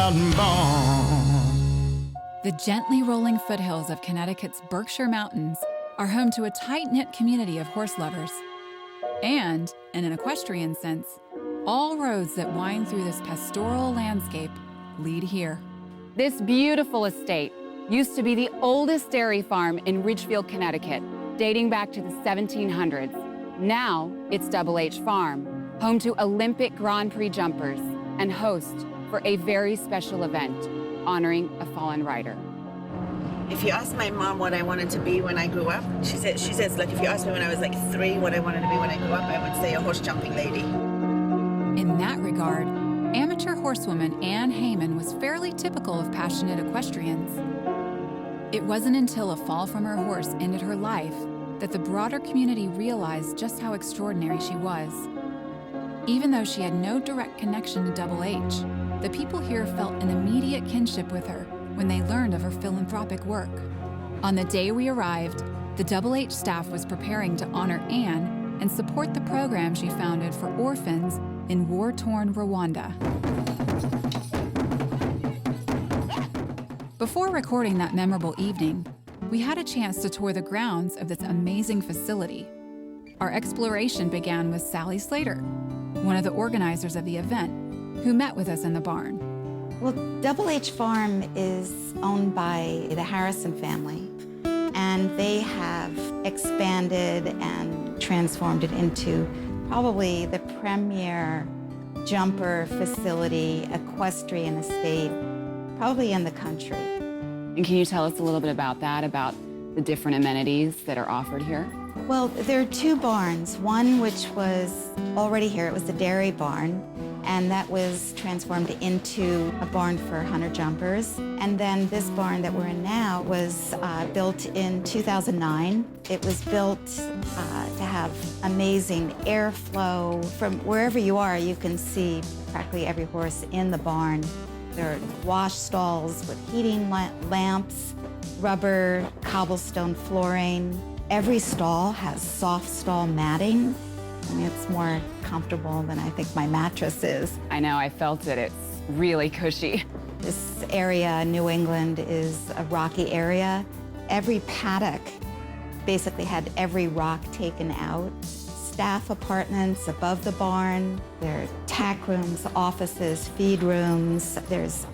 mountain born. The gently rolling foothills of Connecticut's Berkshire Mountains are home to a tight-knit community of horse lovers. And, in an equestrian sense, all roads that wind through this pastoral landscape lead here. This beautiful estate used to be the oldest dairy farm in Ridgefield, Connecticut, dating back to the 1700s. Now it's Double H Farm, home to Olympic Grand Prix jumpers and host for a very special event honoring a fallen rider. If you ask my mom what I wanted to be when I grew up, she says, like, if you asked me when I was like 3 what I wanted to be when I grew up, I would say a horse jumping lady. In that regard, amateur horsewoman Anne Heyman was fairly typical of passionate equestrians. It wasn't until a fall from her horse ended her life that the broader community realized just how extraordinary she was. Even though she had no direct connection to Double H, the people here felt an immediate kinship with her when they learned of her philanthropic work. On the day we arrived, the Double H staff was preparing to honor Anne and support the program she founded for orphans in war-torn Rwanda. Before recording that memorable evening, we had a chance to tour the grounds of this amazing facility. Our exploration began with Sally Slater, one of the organizers of the event, who met with us in the barn. Well, Double H Farm is owned by the Harrison family, and they have expanded and transformed it into probably the premier jumper facility, equestrian estate, probably in the country. And can you tell us a little bit about that, about the different amenities that are offered here? Well, there are 2 barns, one which was already here, it was the dairy barn, and that was transformed into a barn for hunter jumpers. And then this barn that we're in now was built in 2009. It was built to have amazing airflow. From wherever you are, you can see practically every horse in the barn. There are wash stalls with heating lamps, rubber, cobblestone flooring. Every stall has soft stall matting. I mean, it's more comfortable than I think my mattress is. I know, I felt it. It's really cushy. This area, New England, is a rocky area. Every paddock basically had every rock taken out. Staff apartments above the barn. There are tack rooms, offices, feed rooms. There's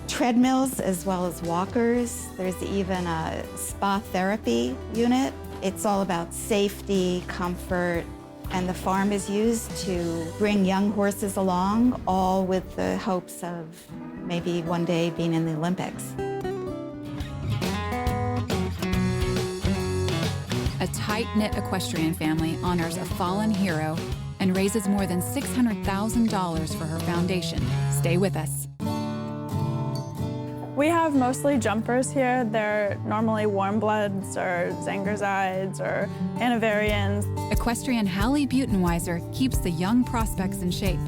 treadmills as well as walkers. There's even a spa therapy unit. It's all about safety, comfort, and the farm is used to bring young horses along, all with the hopes of maybe one day being in the Olympics. A tight-knit equestrian family honors a fallen hero and raises more than $600,000 for her foundation. Stay with us. We have mostly jumpers here. They're normally warm bloods or Zangerzides or Hanoverians. Equestrian Hallie Butenweiser keeps the young prospects in shape.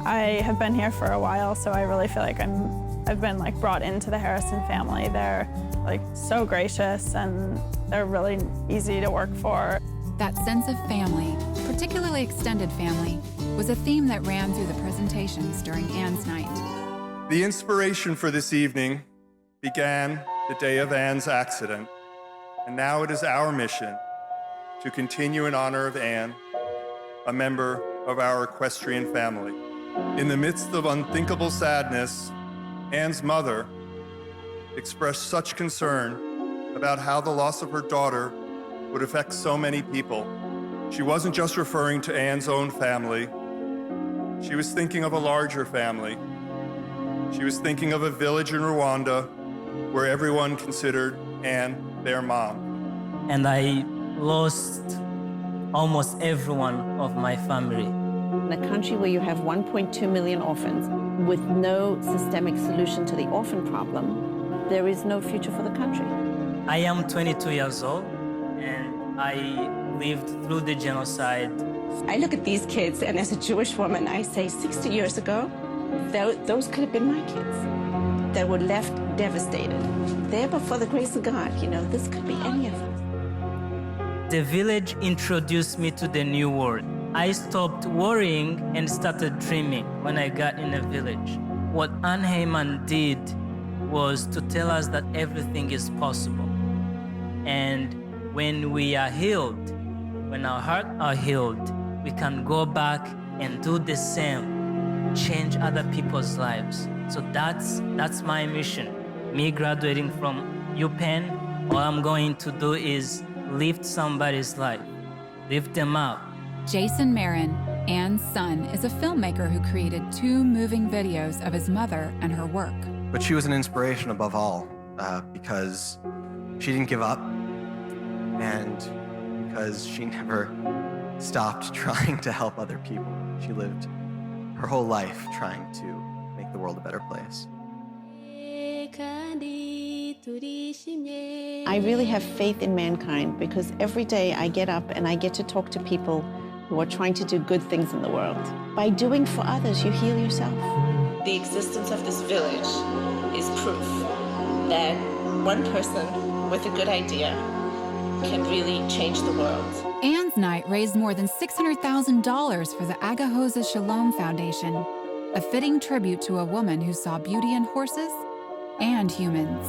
I have been here for a while, so I really feel like I've been like brought into the Harrison family. They're like so gracious and they're really easy to work for. That sense of family, particularly extended family, was a theme that ran through the presentations during Anne's night. The inspiration for this evening began the day of Anne's accident, and now it is our mission to continue in honor of Anne, a member of our equestrian family. In the midst of unthinkable sadness, Anne's mother expressed such concern about how the loss of her daughter would affect so many people. She wasn't just referring to Anne's own family. She was thinking of a larger family. She was thinking of a village in Rwanda where everyone considered Anne their mom. And I lost almost everyone of my family. In a country where you have 1.2 million orphans with no systemic solution to the orphan problem, there is no future for the country. I am 22 years old, and I lived through the genocide. I look at these kids, and as a Jewish woman, I say 60 years ago, those could have been my kids that were left devastated. There, but for the grace of God, this could be any of them. The village introduced me to the new world. I stopped worrying and started dreaming when I got in the village. what Anne Heyman did was to tell us that everything is possible. And when we are healed, when our hearts are healed, we can go back and do the same, change other people's lives. So that's my mission. Me graduating from UPenn, all I'm going to do is lift somebody's life, lift them up. Jason Marin, Anne's son, is a filmmaker who created 2 moving videos of his mother and her work. But she was an inspiration above all because she didn't give up and because she never stopped trying to help other people. She lived her whole life trying to make the world a better place. I really have faith in mankind because every day I get up and I get to talk to people who are trying to do good things in the world. By doing for others, you heal yourself. The existence of this village is proof that one person with a good idea can really change the world. Anne's night raised more than $600,000 for the Agahosa Shalom Foundation, a fitting tribute to a woman who saw beauty in horses and humans.